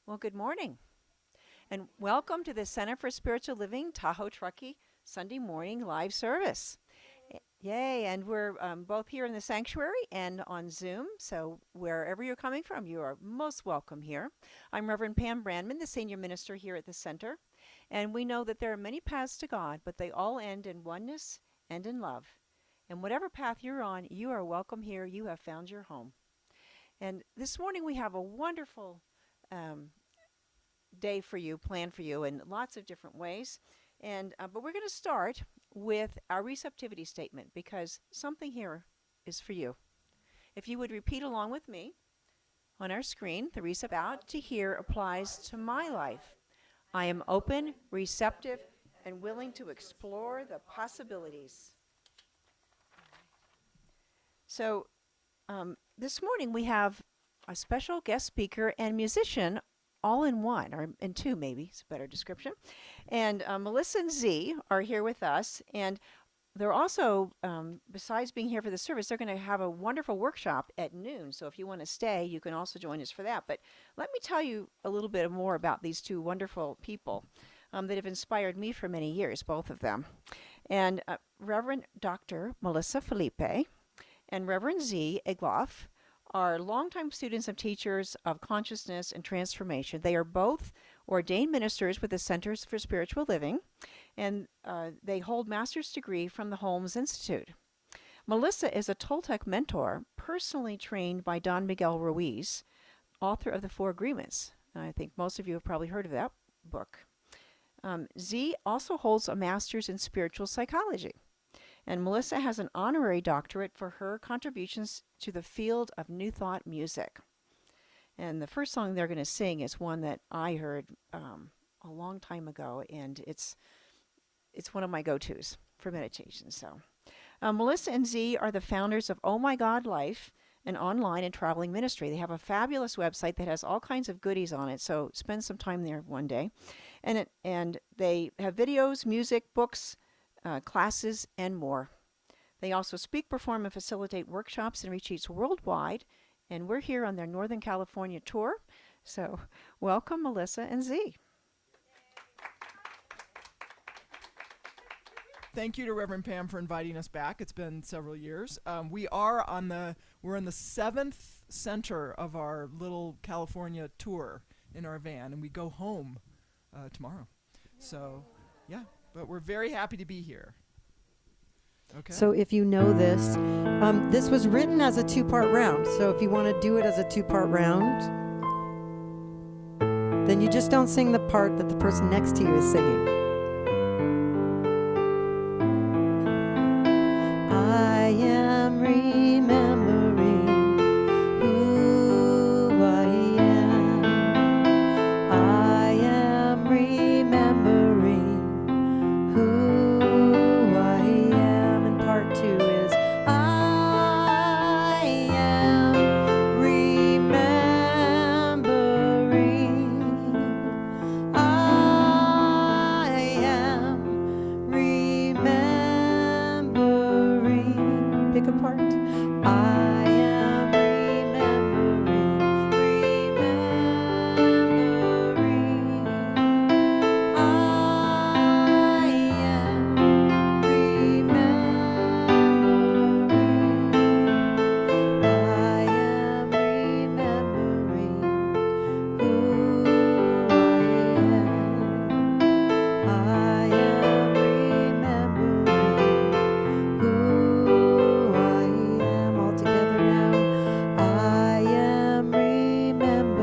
Well, good morning, and welcome to the Center for Spiritual Living Tahoe-Truckee Sunday morning live service. Yay, and we're both here in the sanctuary and on Zoom, so wherever you're coming from, you are most welcome here. I'm Reverend Pam Brandman, the senior minister here at the center, and we know that there are many paths to God, but they all end in oneness and in love. And whatever path you're on, you are welcome here. You have found your home. And this morning we have a wonderful um, day for you, planned for you in lots of different ways. But we're going to start with our receptivity statement because something here is for you. If you would repeat along with me on our screen, the about to hear applies to my life. I am open, receptive, and willing to explore the possibilities. So this morning we have a special guest speaker and musician all in one, or in two maybe, it's a better description. And Melissa and Z are here with us, and they're also, besides being here for the service, they're going to have a wonderful workshop at noon. So if you want to stay, you can also join us for that. But let me tell you a little bit more about these two wonderful people that have inspired me for many years, both of them. And Reverend Dr. Melissa Felipe and Reverend Z. Egloff are longtime students and teachers of consciousness and transformation. They are both ordained ministers with the Centers for Spiritual Living, and they hold master's degree from the Holmes Institute. Melissa is a Toltec mentor, personally trained by Don Miguel Ruiz, author of The Four Agreements. And I think most of you have probably heard of that book. Z also holds a master's in spiritual psychology. And Melissa has an honorary doctorate for her contributions to the field of New Thought music. And the first song they're going to sing is one that I heard a long time ago, and it's one of my go-tos for meditation. So, Melissa and Z are the founders of Oh My God Life, an online and traveling ministry. They have a fabulous website that has all kinds of goodies on it, so spend some time there one day. And they have videos, music, books, classes, and more. They also speak, perform, and facilitate workshops and retreats worldwide, and we're here on their Northern California tour. So welcome, Melissa and Z. Thank you to Reverend Pam for inviting us back. It's been several years. We're in the seventh center of our little California tour in our van, and we go home tomorrow. So, yeah. But we're very happy to be here. Okay. So if you know this, this was written as a two-part round. So if you want to do it as a two-part round, then you just don't sing the part that the person next to you is singing. I am remembering who I am. I am remembering who I am, and part two is I am remembering. I am remembering. Pick a part. I am remembering, remembering. I am remembering. I am remembering who I am. I am remembering who I am. All together now. I am remembering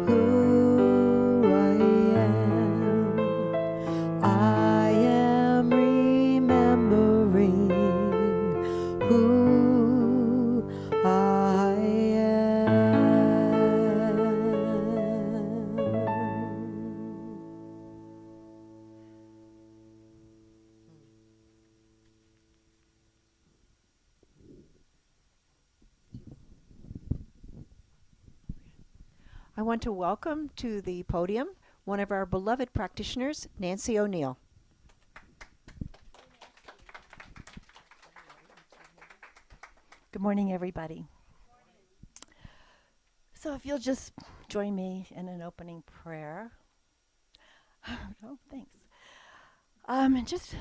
who I am. I am remembering who I am. I want to welcome to the podium one of our beloved practitioners, Nancy O'Neill. Good morning, everybody. So if you'll just join me in an opening prayer. Oh, thanks. And just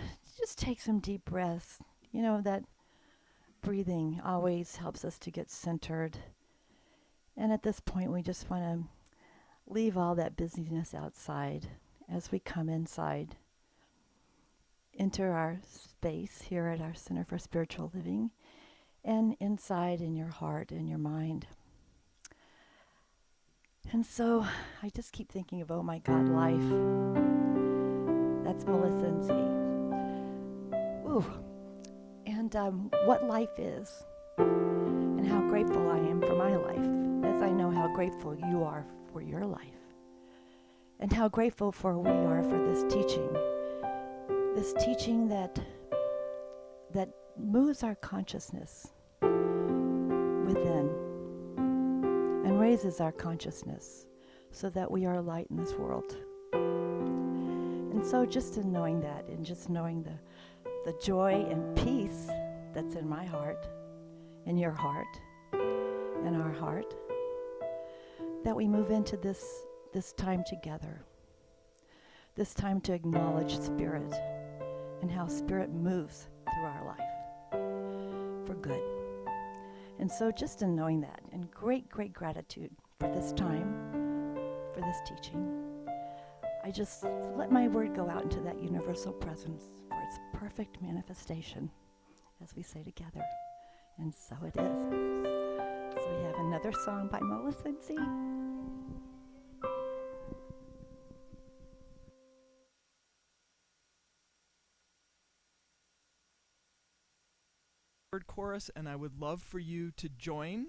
take some deep breaths. You know that breathing always helps us to get centered. And at this point, we just want to leave all that busyness outside as we come inside, enter our space here at our Center for Spiritual Living, and inside in your heart and your mind. And so I just keep thinking of, oh my God, life. That's Melissa and Z. Ooh. And what life is, and how grateful I am for my life, as I know how grateful you are for your life, and how grateful for we are for this teaching that moves our consciousness within and raises our consciousness so that we are light in this world. And so just in knowing that, and just knowing the joy and peace that's in my heart, in your heart, in our heart, that we move into this time together, this time to acknowledge Spirit and how Spirit moves through our life for good. And so just in knowing that, and great, great gratitude for this time, for this teaching, I just let my word go out into that universal presence for its perfect manifestation, as we say together. And so it is. So we have another song by Melissa and Z. Third chorus, and I would love for you to join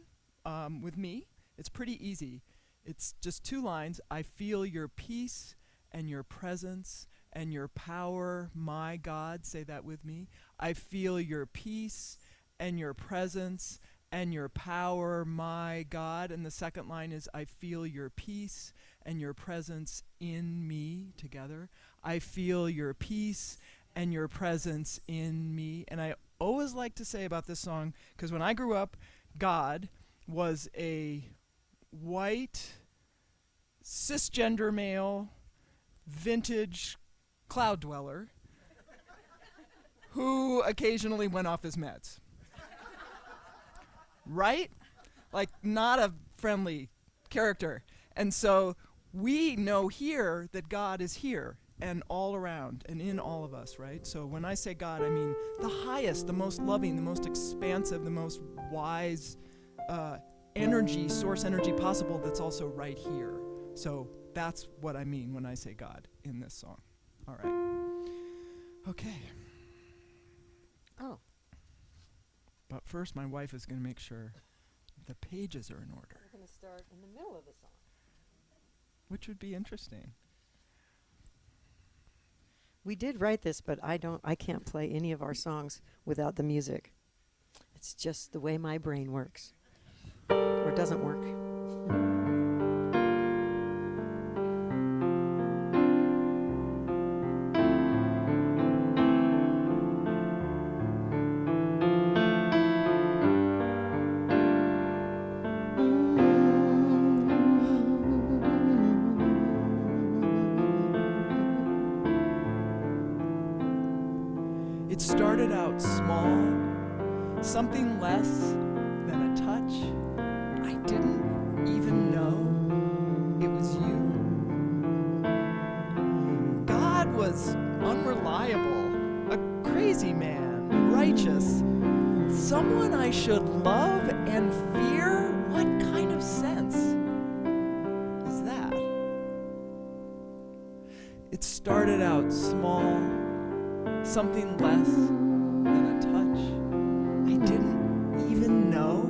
with me. It's pretty easy. It's just 2 lines. I feel your peace and your presence and your power, my God. Say that with me. I feel your peace and your presence and your power, my God. And the second line is, I feel your peace and your presence in me, together. I feel your peace and your presence in me. And I always like to say about this song, because when I grew up, God was a white, cisgender male, vintage cloud dweller who occasionally went off his meds. Right? Like, not a friendly character. And so we know here that God is here and all around and in all of us, right? So when I say God, I mean the highest, the most loving, the most expansive, the most wise energy, source energy possible that's also right here. So that's what I mean when I say God in this song. All right. Okay. Oh. But first, my wife is going to make sure the pages are in order, We're going to start in the middle of the song. which would be interesting. We did write this, but I can't play any of our songs without the music. It's just the way my brain works. Or doesn't work. It started out small, something less than a touch. I didn't even know it was you. God was unreliable, a crazy man, righteous, someone I should love and fear. What kind of sense is that? It started out small, something less than a touch. I didn't even know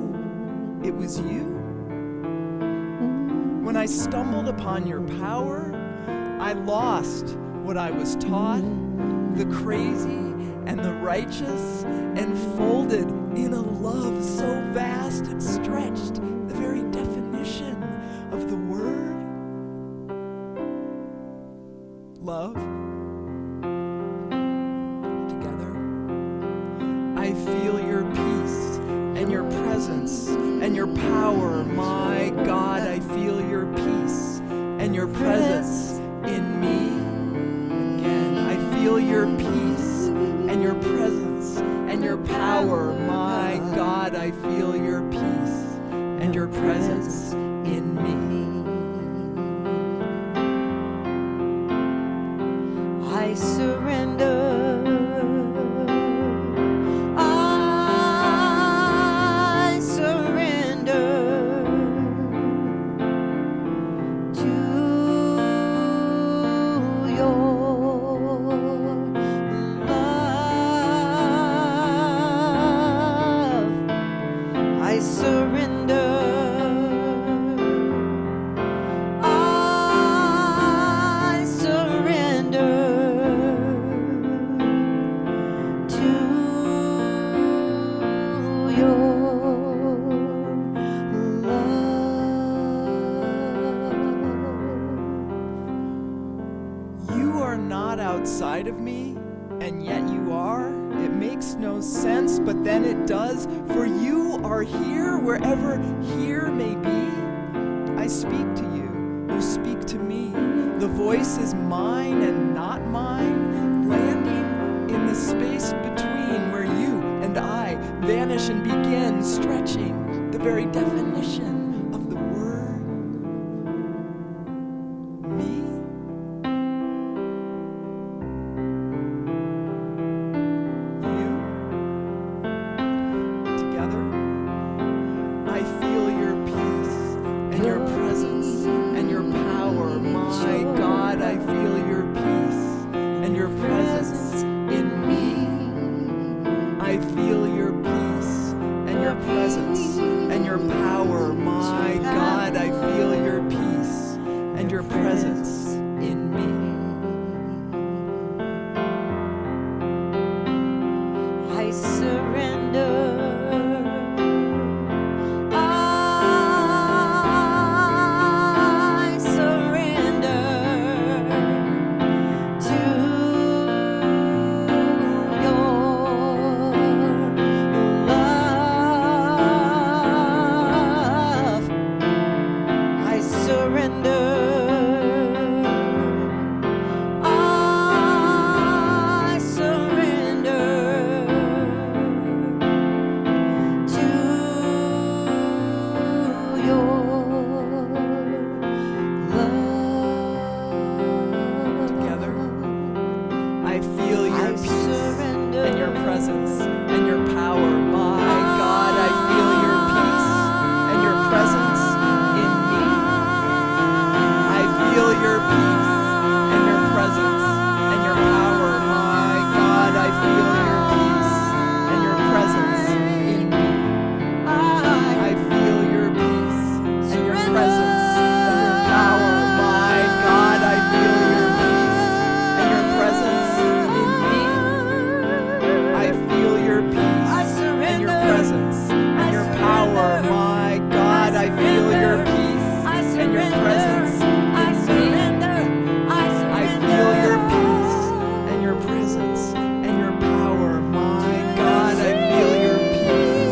it was you. When I stumbled upon your power, I lost what I was taught, the crazy and the righteous, and folded in a love so vast it stretched the very definition of the word. Love. I feel your peace and your presence and your power, my God. I your presence in me. Again, I feel your peace and your presence and your power. My God, I feel your peace and your presence in me. I surrender. I surrender to your love. I surrender. I surrender to your love. You are not outside of me, and yet you are. It makes no sense, but then it does, for you are here wherever here may be. I speak to you, you speak to me. The voice is mine and not mine, landing in the space between where you and I vanish and begin, stretching the very definition of the word me. You. Together, I feel your peace and your presence and your power. My God, I feel your peace and your presence in me. I feel your peace and your presence and your power. My God, I feel your peace and your presence in me. I surrender. I surrender to your love. I surrender. I surrender to your love. Together, I feel your peace and your presence and your power. My God, I feel your peace and your presence in me. I feel your peace and your presence and your power. My God, I feel your peace and your presence in me. I feel your peace and your presence and your power. My God, I feel your peace and your presence in me. I feel your peace and your presence and your power. My God, I feel your peace and your presence in me. I feel your peace and your presence and your power. My God, I feel your peace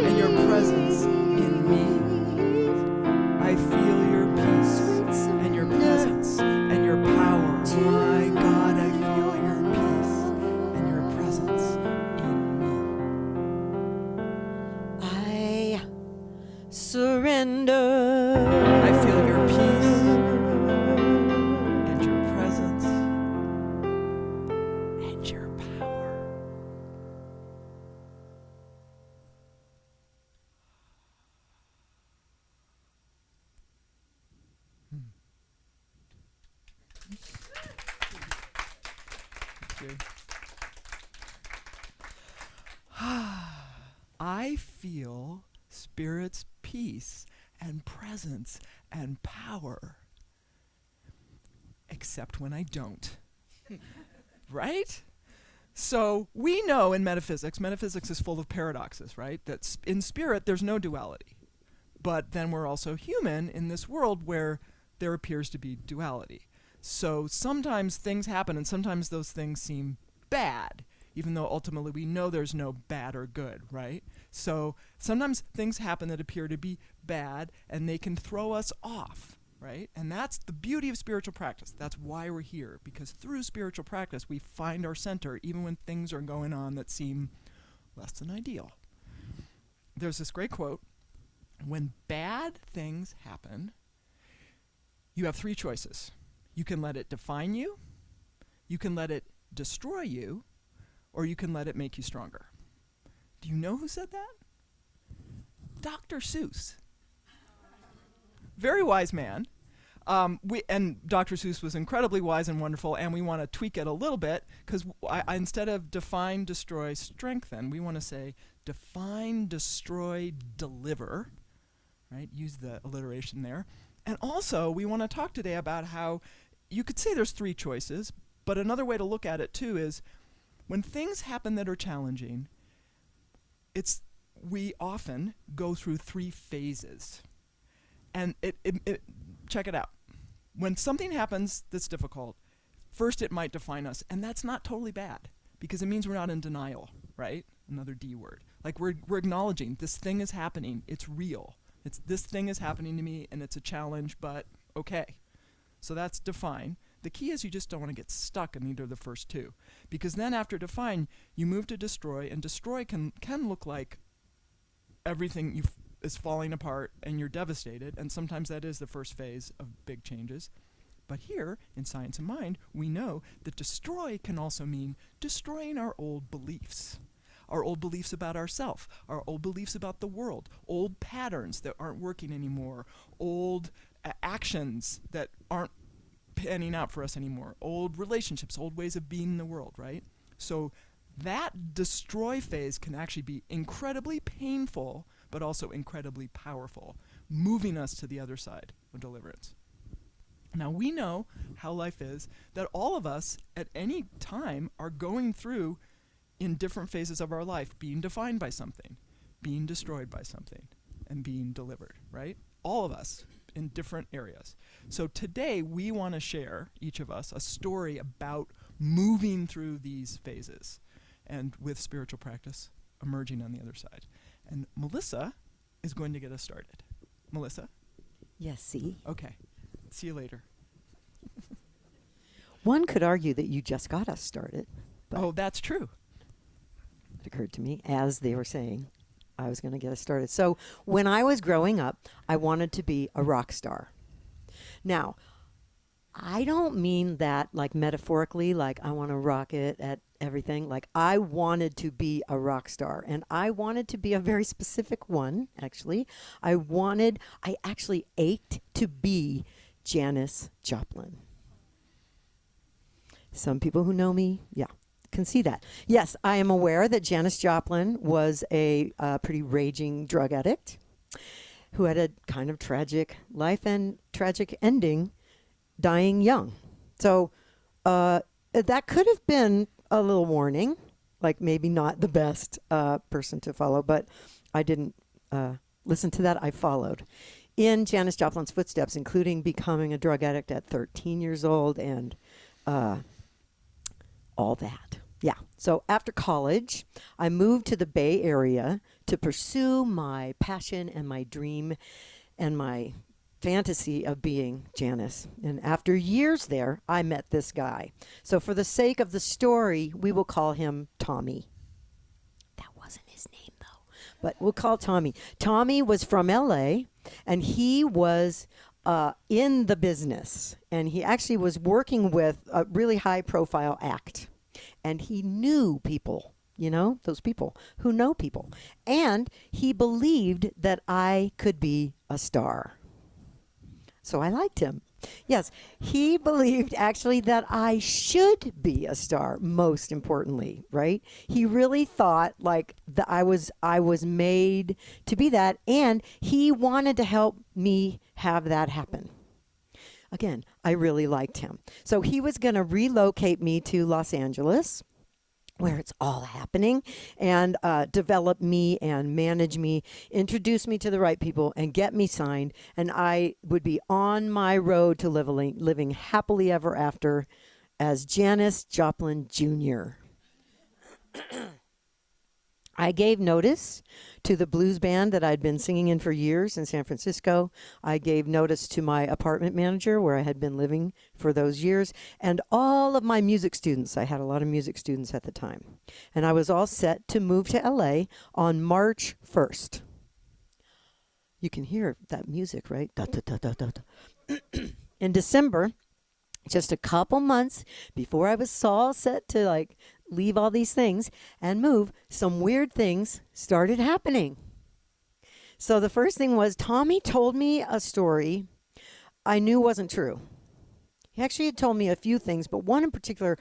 and your presence in me. I feel your peace and your presence and your power. My God, I feel your peace and your presence in me. I surrender. I feel your peace and your presence and your power. Okay. I feel Spirit's peace and presence and power, except when I don't. Right? So we know in metaphysics is full of paradoxes, right? That in spirit there's no duality. But then we're also human in this world where there appears to be duality. So sometimes things happen and sometimes those things seem bad, even though ultimately we know there's no bad or good, right? So sometimes things happen that appear to be bad and they can throw us off. right? And that's the beauty of spiritual practice. That's why we're here, because through spiritual practice, we find our center even when things are going on that seem less than ideal. There's this great quote: when bad things happen, you have three choices. You can let it define you, you can let it destroy you, or you can let it make you stronger. Do you know who said that? Dr. Seuss. Very wise man. And Dr. Seuss was incredibly wise and wonderful, and we want to tweak it a little bit, because instead of define, destroy, strengthen, we want to say define, destroy, deliver, right? Use the alliteration there. And also, we want to talk today about how you could say there's three choices, but another way to look at it too is when things happen that are challenging, we often go through three phases. And check it out. When something happens that's difficult, first it might define us, and that's not totally bad, because it means we're not in denial, right? Another D word. Like we're acknowledging this thing is happening, it's real. This thing is happening to me, and it's a challenge, but okay. So that's define. The key is you just don't want to get stuck in either of the first two, because then after define, you move to destroy, and destroy can look like everything is falling apart and you're devastated, and sometimes that is the first phase of big changes. But here, in Science and Mind, we know that destroy can also mean destroying our old beliefs. Our old beliefs about ourselves, our old beliefs about the world, old patterns that aren't working anymore, old actions that aren't panning out for us anymore, old relationships, old ways of being in the world, right? So that destroy phase can actually be incredibly painful, but also incredibly powerful, moving us to the other side of deliverance. Now, we know how life is, that all of us at any time are going through, in different phases of our life, being defined by something, being destroyed by something, and being delivered, right? All of us in different areas. So today we want to share, each of us, a story about moving through these phases, and with spiritual practice, emerging on the other side. And Melissa is going to get us started. Melissa? Yes, see? Okay. See you later. One could argue that you just got us started. But Oh, that's true. it occurred to me as they were saying I was going to get us started. So when I was growing up, I wanted to be a rock star. Now, I don't mean that like metaphorically, like I want to rock it at everything. Like I wanted to be a rock star, and I wanted to be a very specific one, actually. I actually ached to be Janis Joplin. Some people who know me, can see that. Yes, I am aware that Janis Joplin was a pretty raging drug addict who had a kind of tragic life and tragic ending, dying young. So that could have been a little warning, like maybe not the best person to follow, but I didn't listen to that. I followed in Janis Joplin's footsteps, including becoming a drug addict at 13 years old and all that. Yeah. So after college, I moved to the Bay Area to pursue my passion and my dream and my fantasy of being Janis. And after years there, I met this guy. So for the sake of the story, we will call him Tommy. That wasn't his name, though, but we'll call Tommy. Tommy was from LA, and he was in the business, and he actually was working with a really high-profile act. And he knew people, those people who know people. And he believed that I could be a star. So I liked him. Yes, he believed actually that I should be a star, most importantly, right? He really thought like that I was made to be that, and he wanted to help me have that happen. Again, I really liked him. So he was going to relocate me to Los Angeles, where it's all happening, and develop me and manage me, introduce me to the right people, and get me signed. And I would be on my road to living happily ever after as Janis Joplin Jr. I gave notice to the blues band that I'd been singing in for years in San Francisco. I gave notice to my apartment manager where I had been living for those years, and all of my music students. I had a lot of music students at the time. And I was all set to move to LA on March 1st. You can hear that music, right? Da, da, da, da, da, da. In December, just a couple months before I was all set to like leave all these things and move, some weird things started happening. So the first thing was Tommy told me a story I knew wasn't true. He actually had told me a few things, but one in particular,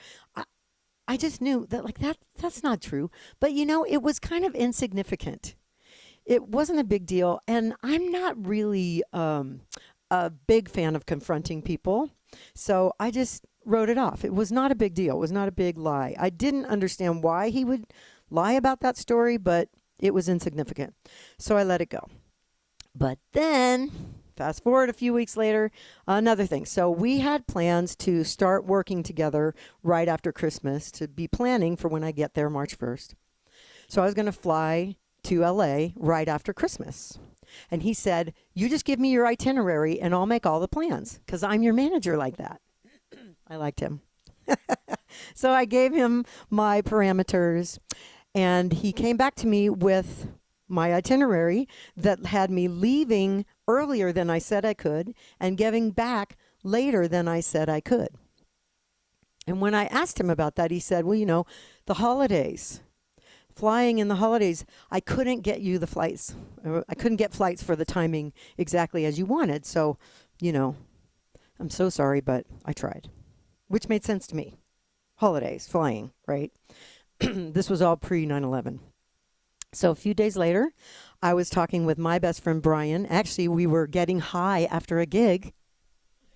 I just knew that like that's not true. But you know, it was kind of insignificant. It wasn't a big deal, and I'm not really a big fan of confronting people. So I just wrote it off. It was not a big deal. It was not a big lie. I didn't understand why he would lie about that story, but it was insignificant. So I let it go. But then, fast forward a few weeks later, another thing. So we had plans to start working together right after Christmas to be planning for when I get there March 1st. So I was going to fly to LA right after Christmas. And he said, you just give me your itinerary and I'll make all the plans because I'm your manager like that. I liked him. So I gave him my parameters and he came back to me with my itinerary that had me leaving earlier than I said I could and getting back later than I said I could. And when I asked him about that, he said, well, you know, the holidays. Flying in the holidays, I couldn't get you the flights. I couldn't get flights for the timing exactly as you wanted. So, you know, I'm so sorry, but I tried. Which made sense to me. Holidays, flying, right? This was all pre 9/11. So a few days later, I was talking with my best friend, Brian. Actually, we were getting high after a gig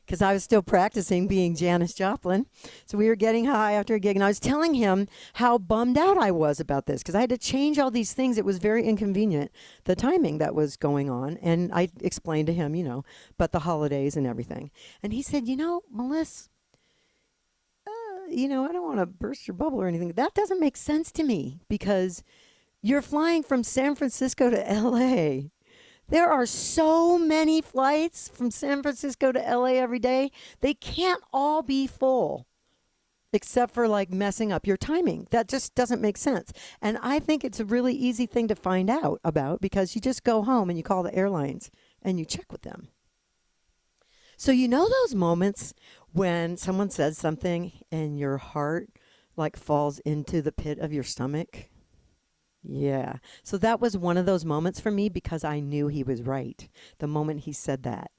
because I was still practicing being Janis Joplin. So we were getting high after a gig, and I was telling him how bummed out I was about this because I had to change all these things. It was very inconvenient, the timing that was going on. And I explained to him, you know, but the holidays and everything. And he said, you know, Melissa, you know, I don't want to burst your bubble or anything. That doesn't make sense to me because you're flying from San Francisco to LA. There are so many flights from San Francisco to LA every day. They can't all be full except for like messing up your timing. That just doesn't make sense. And I think it's a really easy thing to find out about because you just go home and you call the airlines and you check with them. So you know those moments when someone says something and your heart like falls into the pit of your stomach? Yeah. So that was one of those moments for me because I knew he was right the moment he said that.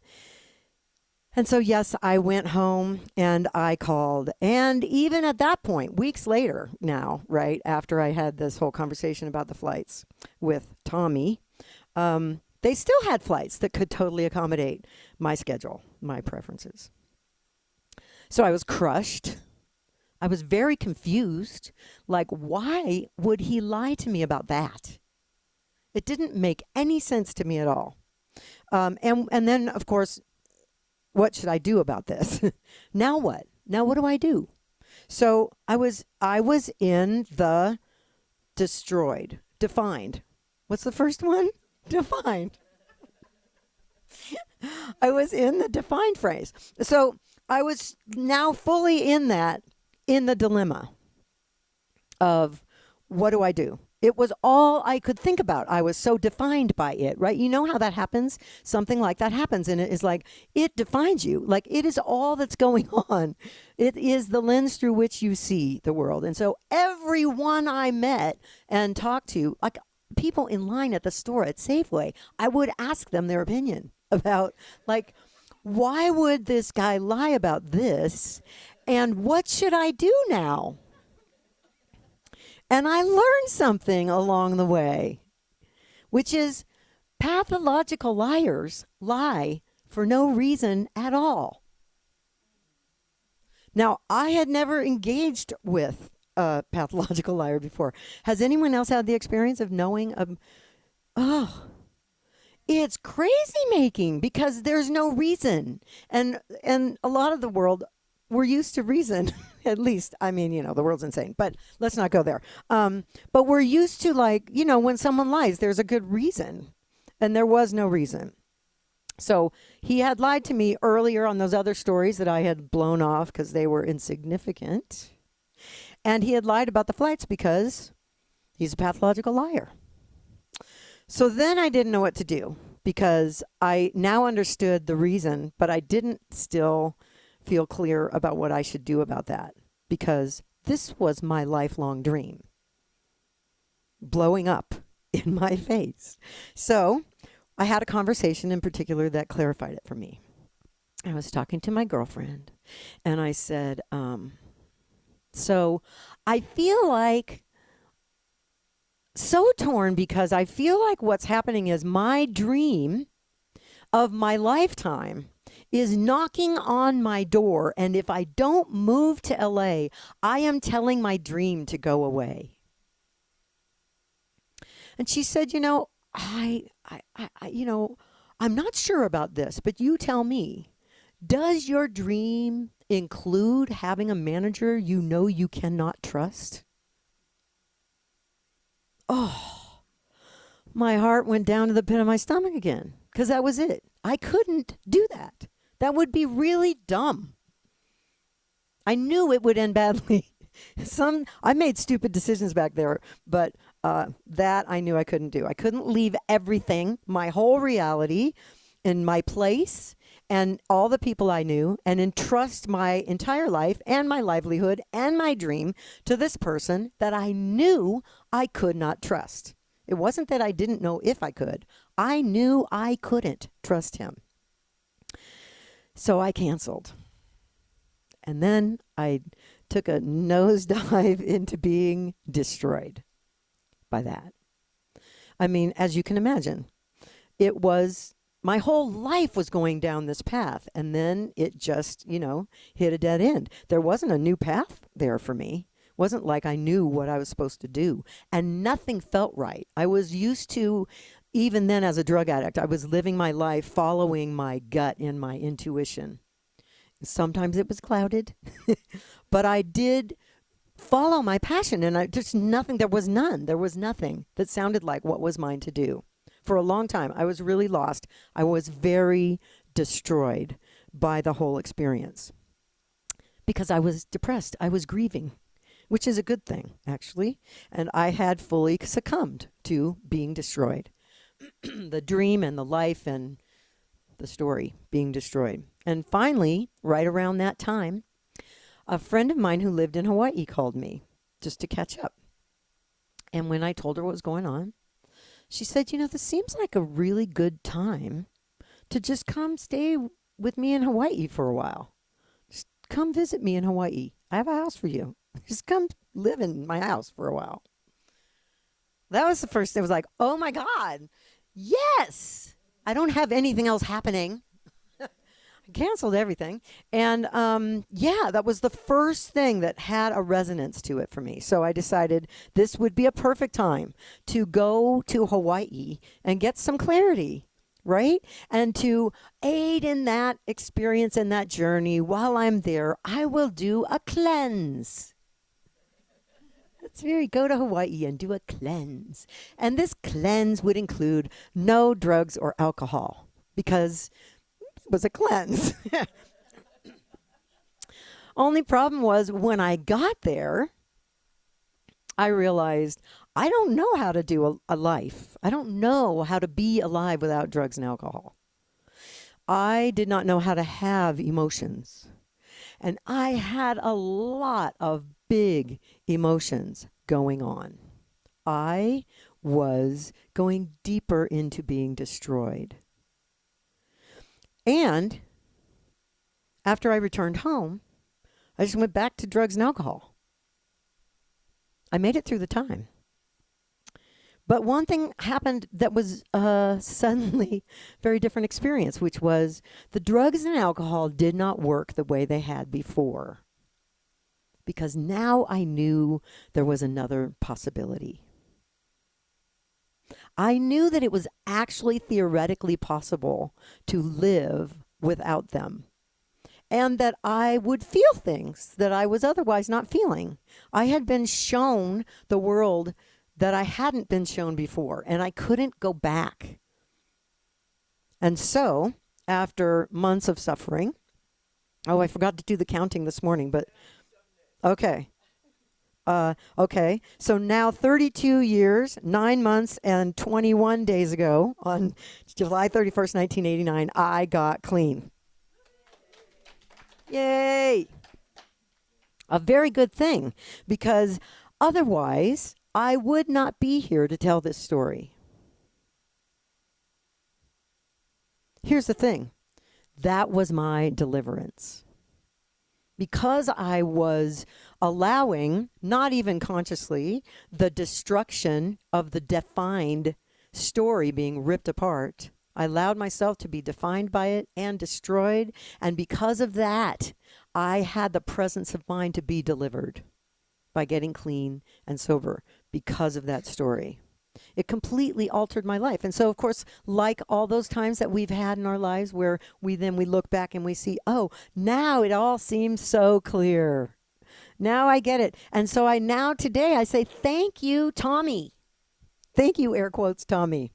And so, yes, I went home and I called. And even at that point, weeks later now, right, after I had this whole conversation about the flights with Tommy, they still had flights that could totally accommodate my schedule, my preferences. So I was crushed. I was very confused. Like, why would he lie to me about that? It didn't make any sense to me at all. And then, of course, what should I do about this? Now what? Now what do I do? So I was in the defined. What's the first one? Defined. I was in the defined phrase. So I was now fully in the dilemma of what do I do? It was all I could think about. I was so defined by it, right? You know how that happens? Something like that happens, and it is like, it defines you. Like, it is all that's going on. It is the lens through which you see the world. And so everyone I met and talked to, like people in line at the store at Safeway, I would ask them their opinion about, like, why would this guy lie about this? And what should I do now? And I learned something along the way, which is pathological liars lie for no reason at all. Now, I had never engaged with a pathological liar before. Has anyone else had the experience of knowing it's crazy making because there's no reason. And a lot of the world, we're used to reason. At least, I mean, the world's insane, but let's not go there. But we're used to, like, when someone lies, there's a good reason. And there was no reason. So he had lied to me earlier on those other stories that I had blown off because they were insignificant. And he had lied about the flights because he's a pathological liar. So then I didn't know what to do because I now understood the reason, but I didn't still feel clear about what I should do about that because this was my lifelong dream blowing up in my face. So I had a conversation in particular that clarified it for me. I was talking to my girlfriend and I said, so I feel like so torn because I feel like what's happening is my dream of my lifetime is knocking on my door. And if I don't move to LA, I am telling my dream to go away. And she said, I'm not sure about this, but you tell me, does your dream include having a manager you cannot trust? Oh, my heart went down to the pit of my stomach again, because that was it. I couldn't do that. That would be really dumb. I knew it would end badly. I made stupid decisions back there, but that I knew I couldn't do. I couldn't leave everything, my whole reality, in my place, and all the people I knew, and entrust my entire life and my livelihood and my dream to this person that I knew I could not trust. It wasn't that I didn't know if I could. I knew I couldn't trust him. So I canceled. And then I took a nosedive into being destroyed by that. I mean, as you can imagine, my whole life was going down this path, and then it just, hit a dead end. There wasn't a new path there for me. It wasn't like I knew what I was supposed to do, and nothing felt right. I was used to, even then as a drug addict, I was living my life following my gut and my intuition. Sometimes it was clouded, but I did follow my passion, and there was nothing that sounded like what was mine to do. For a long time, I was really lost. I was very destroyed by the whole experience because I was depressed. I was grieving, which is a good thing, actually. And I had fully succumbed to being destroyed. The dream and the life and the story being destroyed. And finally, right around that time, a friend of mine who lived in Hawaii called me just to catch up. And when I told her what was going on, she said, this seems like a really good time to just come stay with me in Hawaii for a while. Just come visit me in Hawaii. I have a house for you. Just come live in my house for a while. That was the first thing. It was like, oh my God, yes. I don't have anything else happening. Canceled everything. And that was the first thing that had a resonance to it for me. So I decided this would be a perfect time to go to Hawaii and get some clarity, right? And to aid in that experience and that journey while I'm there, I will do a cleanse. Go to Hawaii and do a cleanse. And this cleanse would include no drugs or alcohol because was a cleanse. Only problem was when I got there, I realized I don't know how to do a life. I don't know how to be alive without drugs and alcohol. I did not know how to have emotions. And I had a lot of big emotions going on. I was going deeper into being destroyed. And after I returned home, I just went back to drugs and alcohol. I made it through the time. But one thing happened that was suddenly a very different experience, which was the drugs and alcohol did not work the way they had before. Because now I knew there was another possibility. I knew that it was actually theoretically possible to live without them. and that I would feel things that I was otherwise not feeling. I had been shown the world that I hadn't been shown before, and I couldn't go back. And so, after months of suffering, I forgot to do the counting this morning, but okay. Okay, so now 32 years, 9 months, and 21 days ago, on July 31st, 1989, I got clean. Yay! A very good thing, because otherwise, I would not be here to tell this story. Here's the thing. That was my deliverance. Because I was allowing, not even consciously, the destruction of the defined story being ripped apart, I allowed myself to be defined by it and destroyed. And because of that, I had the presence of mind to be delivered by getting clean and sober because of that story. It completely altered my life. And so, of course, like all those times that we've had in our lives where we look back and we see, oh, now it all seems so clear. Now I get it. And so today I say, thank you, Tommy. Thank you, air quotes, Tommy,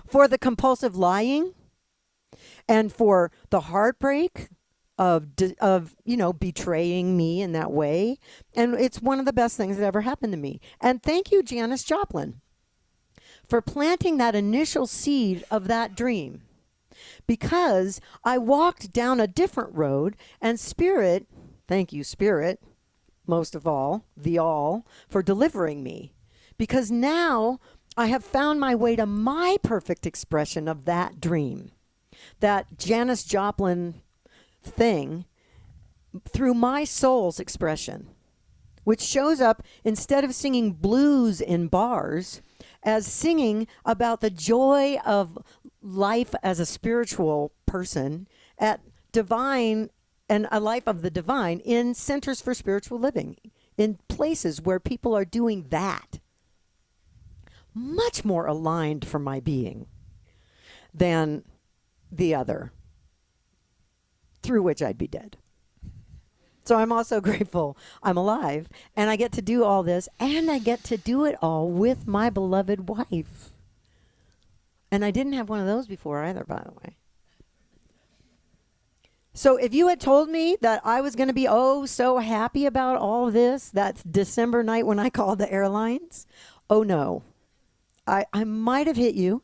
for the compulsive lying and for the heartbreak of betraying me in that way. And it's one of the best things that ever happened to me. And thank you, Janis Joplin, for planting that initial seed of that dream. Because I walked down a different road, and Spirit, thank you, Spirit, most of all, the all, for delivering me. Because now I have found my way to my perfect expression of that dream, that Janis Joplin thing, through my soul's expression, which shows up, instead of singing blues in bars, as singing about the joy of life as a spiritual person at divine and a life of the divine in centers for spiritual living, in places where people are doing that. Much more aligned for my being than the other, through which I'd be dead. So I'm also grateful I'm alive, and I get to do all this, and I get to do it all with my beloved wife. And I didn't have one of those before either, by the way. So if you had told me that I was going to be so happy about all of this, that December night when I called the airlines, oh no. I might have hit you,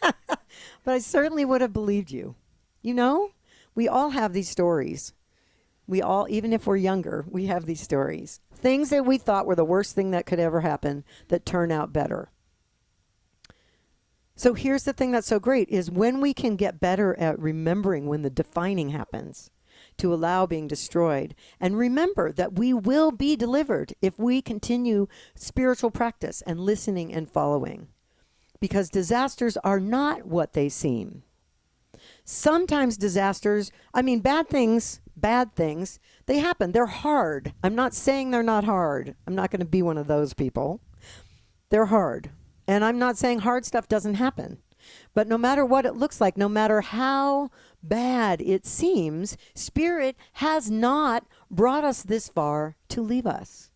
but I certainly would have believed you. You know, we all have these stories. We all, even if we're younger, we have these stories. Things that we thought were the worst thing that could ever happen that turn out better. So here's the thing that's so great is when we can get better at remembering when the defining happens, to allow being destroyed, and remember that we will be delivered if we continue spiritual practice and listening and following. Because disasters are not what they seem. Sometimes disasters, bad things, they happen. They're hard. I'm not saying they're not hard. I'm not going to be one of those people. They're hard. And I'm not saying hard stuff doesn't happen. But no matter what it looks like, no matter how bad it seems, Spirit has not brought us this far to leave us.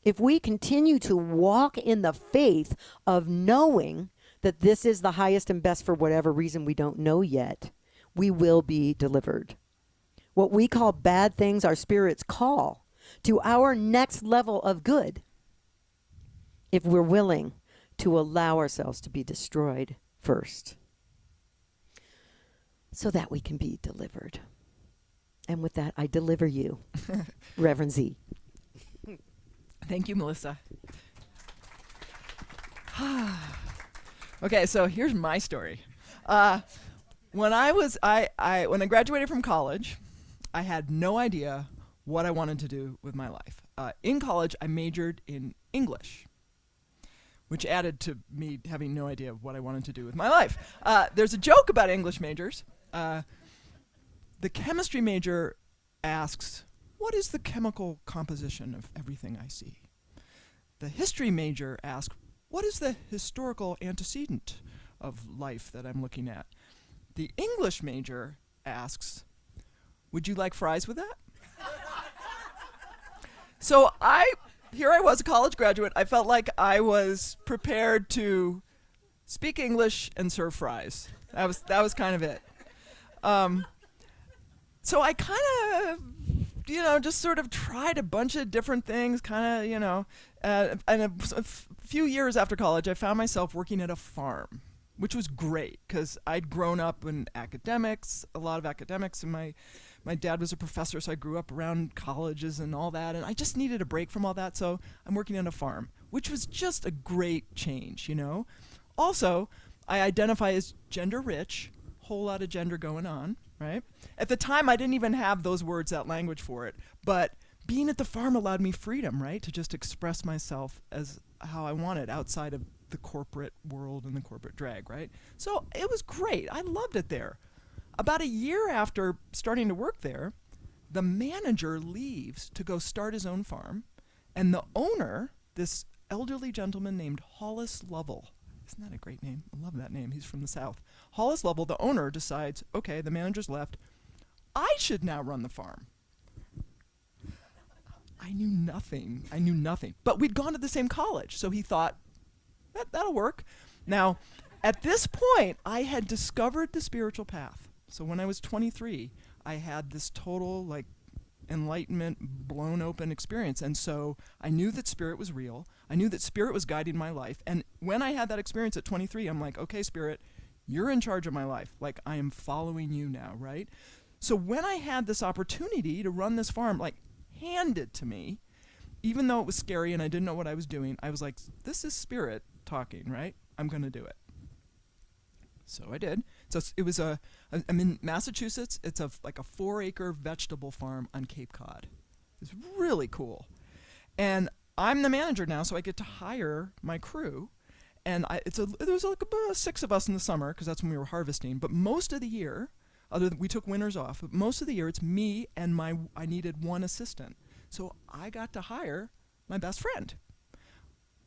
If we continue to walk in the faith of knowing that this is the highest and best for whatever reason we don't know yet, we will be delivered. What we call bad things are Spirit's call to our next level of good, if we're willing to allow ourselves to be destroyed first, so that we can be delivered. And with that, I deliver you, Reverend Z. Thank you, Melissa. Okay, so here's my story. When I graduated from college, I had no idea what I wanted to do with my life. In college, I majored in English, which added to me having no idea what I wanted to do with my life. There's a joke about English majors. The chemistry major asks, what is the chemical composition of everything I see? The history major asks, what is the historical antecedent of life that I'm looking at? The English major asks, Would you like fries with that? So here I was, a college graduate. I felt like I was prepared to speak English and serve fries. That was kind of it. So I kind of, just sort of tried a bunch of different things, kind of, and a few years after college, I found myself working at a farm, which was great because I'd grown up in academics, a lot of academics, and my dad was a professor, so I grew up around colleges and all that, and I just needed a break from all that, so I'm working on a farm, which was just a great change, Also, I identify as gender rich, whole lot of gender going on, right? At the time, I didn't even have those words, that language for it, but being at the farm allowed me freedom, right? To just express myself as how I wanted outside of the corporate world and the corporate drag, right? So it was great. I loved it there. About a year after starting to work there, the manager leaves to go start his own farm, and the owner, this elderly gentleman named Hollis Lovell, isn't that a great name? I love that name. He's from the South. Hollis Lovell, the owner, decides, okay, the manager's left. I should now run the farm. I knew nothing. But we'd gone to the same college, so he thought, that'll work. Now, at this point, I had discovered the spiritual path. So when I was 23, I had this total, enlightenment, blown open experience. And so I knew that spirit was real. I knew that spirit was guiding my life. And when I had that experience at 23, I'm like, okay, spirit, you're in charge of my life. I am following you now, right? So when I had this opportunity to run this farm, handed to me, even though it was scary and I didn't know what I was doing, I was like, this is spirit talking, right? I'm going to do it. So I did. So I'm in Massachusetts. It's a 4-acre vegetable farm on Cape Cod. It's really cool. And I'm the manager now, so I get to hire my crew. And there was about 6 of us in the summer, because that's when we were harvesting. But most of the year, we took winters off, but most of the year it's me and I needed one assistant. So I got to hire my best friend.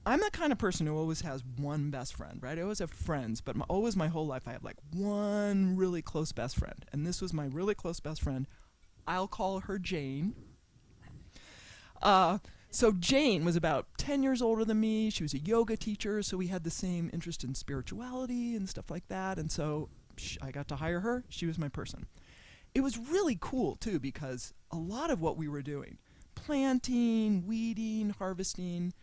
I'm the kind of person who always has one best friend, right? I always have friends, but always my whole life I have one really close best friend. And this was my really close best friend. I'll call her Jane. So Jane was about 10 years older than me. She was a yoga teacher, so we had the same interest in spirituality and stuff like that. And so I got to hire her. She was my person. It was really cool, too, because a lot of what we were doing, planting, weeding, harvesting,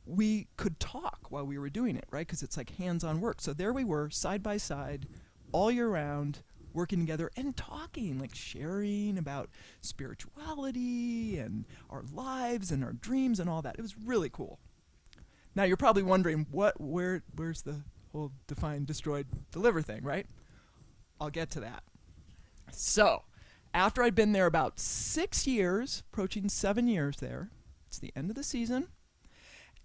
we could talk while we were doing it, right? Because it's hands-on work. So there we were, side by side, all year round, working together and talking, sharing about spirituality and our lives and our dreams and all that. It was really cool. Now you're probably wondering, where's the whole define, destroy, deliver thing, right? I'll get to that. So, after I'd been there about 6 years, approaching 7 years there, it's the end of the season,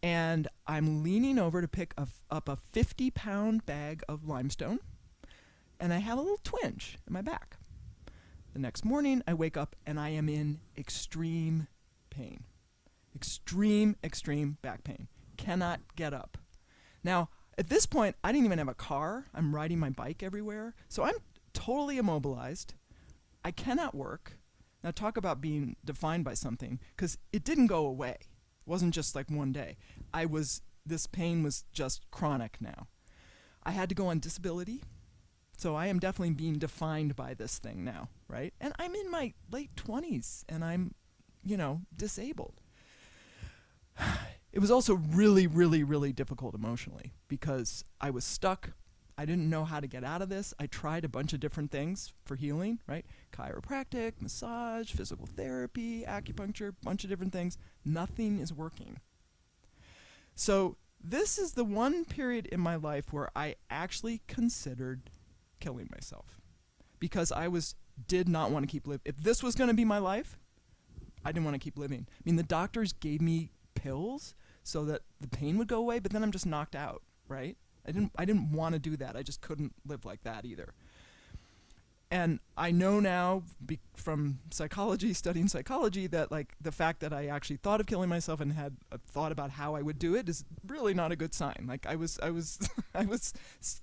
and I'm leaning over to pick up a 50-pound bag of limestone, and I have a little twinge in my back. The next morning, I wake up, and I am in extreme pain. Extreme back pain. Cannot get up. Now, at this point, I didn't even have a car. I'm riding my bike everywhere. So I'm totally immobilized. I cannot work. Now talk about being defined by something, because it didn't go away. It wasn't just one day. This pain was just chronic now. I had to go on disability. So I am definitely being defined by this thing now, right? And I'm in my late 20s, and I'm, disabled. It was also really, really, really difficult emotionally because I was stuck. I didn't know how to get out of this. I tried a bunch of different things for healing, right? Chiropractic, massage, physical therapy, acupuncture, bunch of different things. Nothing is working. So this is the one period in my life where I actually considered killing myself because I did not want to keep living. If this was going to be my life, I didn't want to keep living. I mean, the doctors gave me pills so that the pain would go away, but then I'm just knocked out, right? I didn't want to do that. I just couldn't live like that either. And I know now from psychology, studying psychology, that the fact that I actually thought of killing myself and had a thought about how I would do it is really not a good sign. I was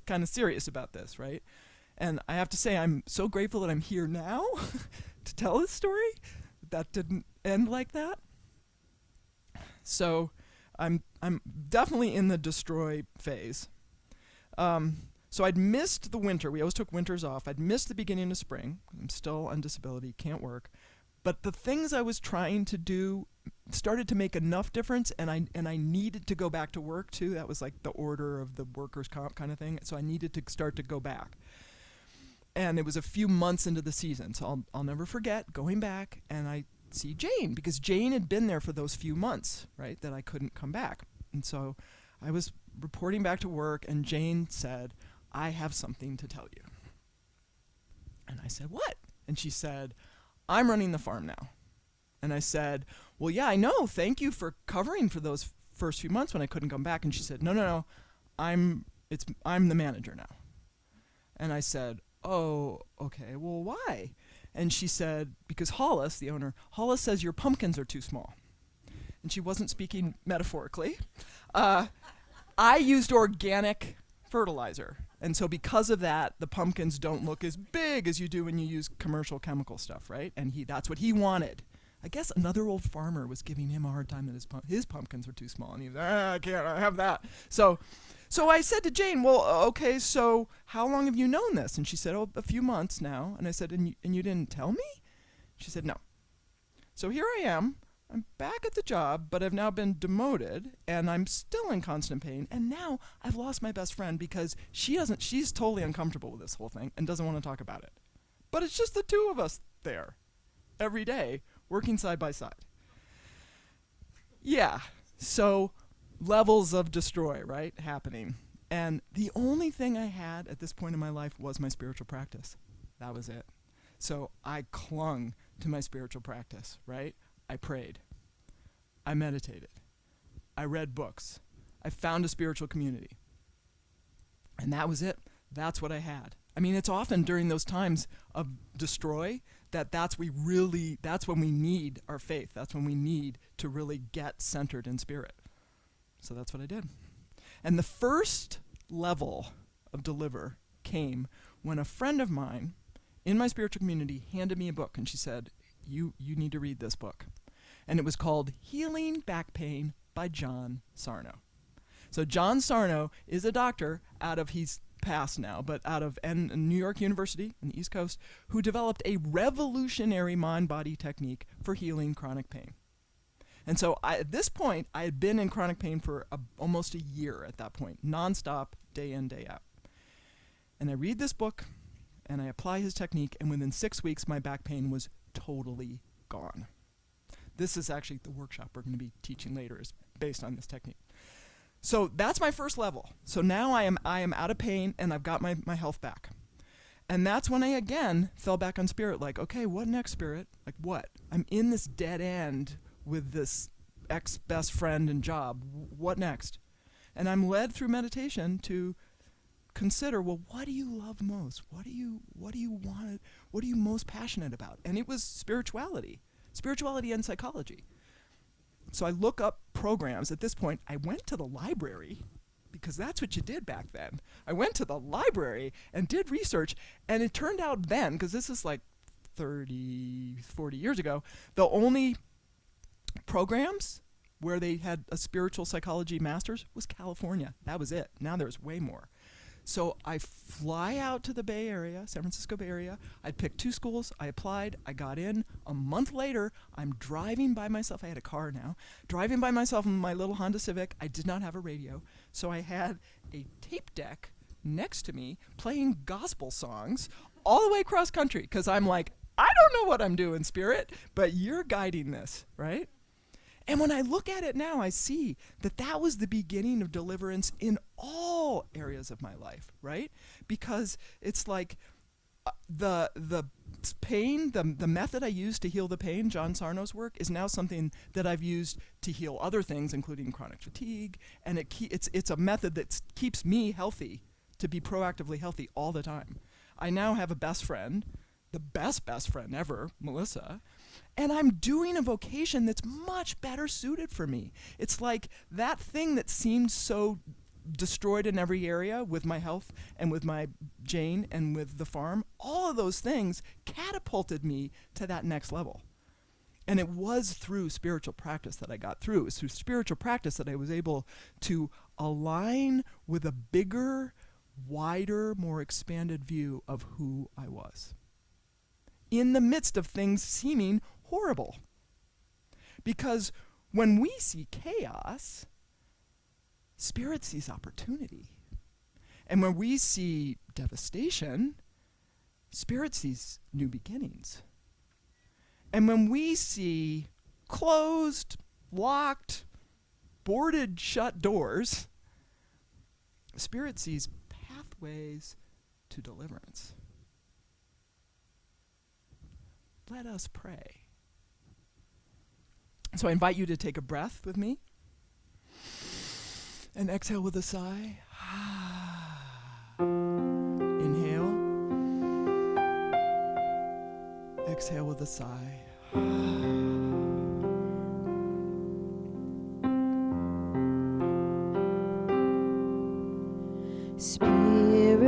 kind of serious about this, right? And I have to say, I'm so grateful that I'm here now to tell his story. That didn't end like that. So I'm definitely in the destroy phase. So I'd missed the winter. We always took winters off. I'd missed the beginning of spring. I'm still on disability, can't work. But the things I was trying to do started to make enough difference, and I needed to go back to work too. That was like the order of the workers' comp kind of thing. So I needed to start to go back. And it was a few months into the season, so I'll never forget going back, and I see Jane, because Jane had been there for those few months, right, that I couldn't come back. And so I was reporting back to work, and Jane said, "I have something to tell you." And I said, "What?" And she said, "I'm running the farm now." And I said, "Well, yeah, I know. Thank you for covering for those first few months when I couldn't come back." And she said, No. I'm the manager now." And I said, "Oh, okay. Well, why?" And she said, "Because Hollis, the owner, Hollis says your pumpkins are too small." And she wasn't speaking metaphorically. I used organic fertilizer. And so because of that, the pumpkins don't look as big as you do when you use commercial chemical stuff, right? And that's what he wanted. I guess another old farmer was giving him a hard time that his pumpkins were too small. And he was, "I can't have that." So I said to Jane, "Well, okay, so how long have you known this?" And she said, "Oh, a few months now." And I said, and you didn't tell me?" She said, "No." So here I am. I'm back at the job, but I've now been demoted, and I'm still in constant pain. And now I've lost my best friend because she's totally uncomfortable with this whole thing and doesn't want to talk about it. But it's just the two of us there every day, working side by side. Yeah, so levels of destroy, right, happening. And the only thing I had at this point in my life was my spiritual practice. That was it. So I clung to my spiritual practice, right? I prayed. I meditated. I read books. I found a spiritual community. And that was it. That's what I had. I mean, it's often during those times of destroy that's when we need our faith. That's when we need to really get centered in spirit. So that's what I did. And the first level of deliver came when a friend of mine in my spiritual community handed me a book, and she said, you need to read this book. And it was called Healing Back Pain by John Sarno. So John Sarno is a doctor he's passed now, but out of New York University on the East Coast, who developed a revolutionary mind-body technique for healing chronic pain. And so at this point, I had been in chronic pain for almost a year at that point, nonstop, day in, day out. And I read this book, and I apply his technique, and within 6 weeks, my back pain was totally gone. This is actually the workshop we're going to be teaching later is based on this technique. So that's my first level. So now I am out of pain, and I've got my health back. And that's when I again fell back on spirit, like, okay, what next, spirit? Like what? I'm in this dead end with this ex-best friend and job. What next? And I'm led through meditation to consider, well, what do you love most? What do you want? What are you most passionate about? And it was spirituality and psychology. So I look up programs. At this point, I went to the library, because that's what you did back then. I went to the library and did research, and it turned out then, because this is like 30, 40 years ago, the only programs where they had a spiritual psychology master's was California. That was it. Now there's way more. So I fly out to the Bay Area, San Francisco Bay Area. I picked 2 schools. I applied. I got in. A month later, I'm driving by myself. I had a car now. Driving by myself in my little Honda Civic. I did not have a radio. So I had a tape deck next to me playing gospel songs all the way across country, because I'm like, I don't know what I'm doing, Spirit, but you're guiding this, right? And when I look at it now, I see that was the beginning of deliverance in all areas of my life, right? Because it's like the pain, the method I used to heal the pain, John Sarno's work, is now something that I've used to heal other things, including chronic fatigue. And it's a method that keeps me healthy, to be proactively healthy all the time. I now have a best friend, the best friend ever, Melissa, and I'm doing a vocation that's much better suited for me. It's like that thing that seemed so destroyed in every area with my health and with my Jane and with the farm. All of those things catapulted me to that next level. And it was through spiritual practice that I got through. It was through spiritual practice that I was able to align with a bigger, wider, more expanded view of who I was, in the midst of things seeming horrible. Because when we see chaos, Spirit sees opportunity. And when we see devastation, Spirit sees new beginnings. And when we see closed, locked, boarded, shut doors, Spirit sees pathways to deliverance. Let us pray. So I invite you to take a breath with me and exhale with a sigh. Inhale. Exhale with a sigh. Spirit,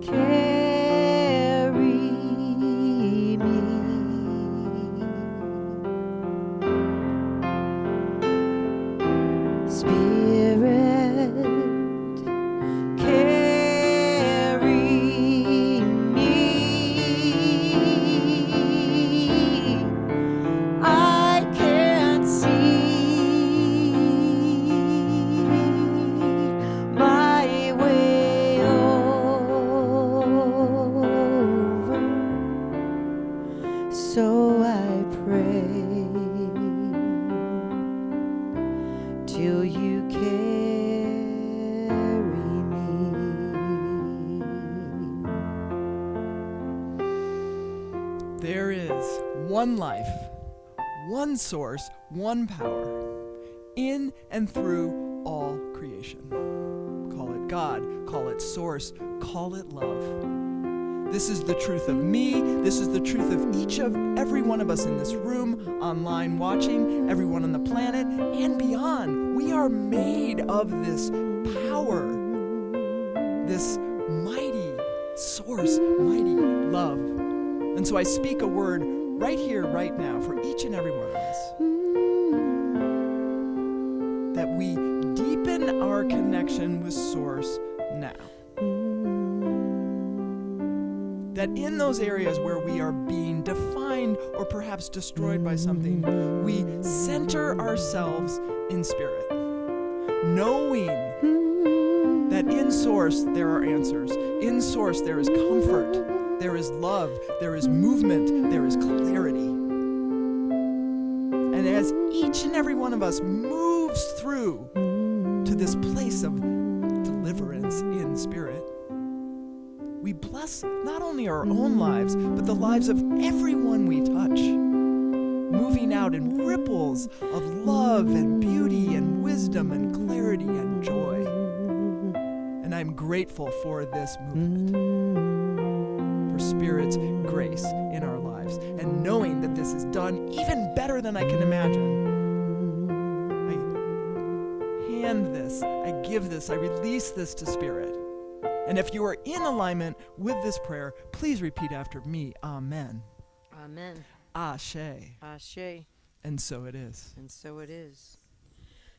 carry me. Spirit, carry me. I can't see my way over, so I pray till you carry me. There is one life, one source, one power, in and through all creation. Call it God, call it source, call it love. This is the truth of me. This is the truth of every one of us in this room, online watching, everyone on the planet, and beyond. We are made of this power, this mighty source, mighty love. And so I speak a word right here, right now, for each and every one of us, that we deepen our connection with Source now. That in those areas where we are being defined or perhaps destroyed by something, we center ourselves in Spirit, knowing that in Source there are answers. In Source there is comfort, there is love, there is movement, there is clarity. And as each and every one of us moves through to this place of deliverance in Spirit, we bless not only our own lives, but the lives of everyone we touch, moving out in ripples of love and beauty and wisdom and clarity and joy. And I'm grateful for this movement, for Spirit's grace in our lives, and knowing that this is done even better than I can imagine. I hand this, I give this, I release this to Spirit. And if you are in alignment with this prayer, please repeat after me. Amen. Amen. Ashe. Ashe. And so it is. And so it is.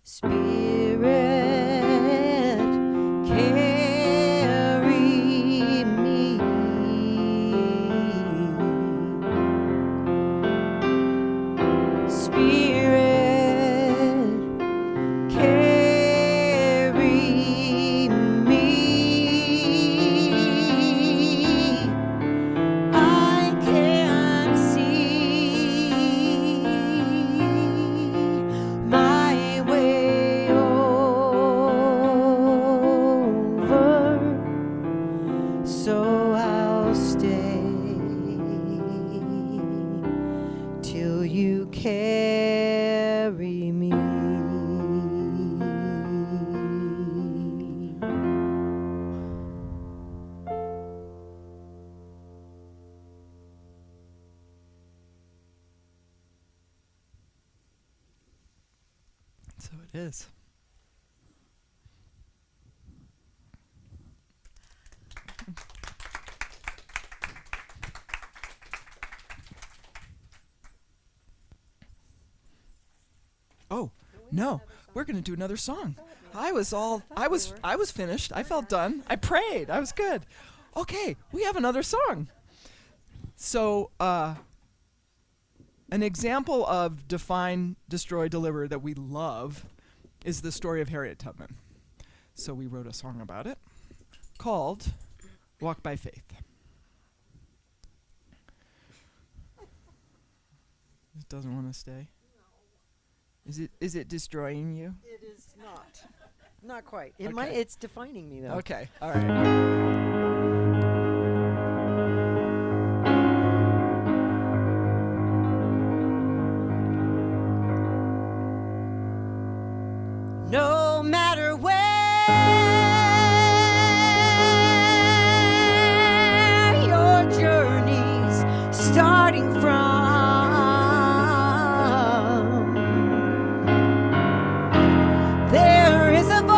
Spirit, carry me. Spirit, carry me. I can't see my way over, so I'll stay till you carry me. So it is. No, we're going to do another song. I was finished. I felt done. I prayed. I was good. Okay, we have another song. So, an example of define, destroy, deliver that we love is the story of Harriet Tubman. So we wrote a song about it called Walk by Faith. It doesn't want to stay? Is it destroying you? It is not. Not quite. It Okay. might. It's defining me, though. Okay, all right. No matter where your journey's starting from, there is a voice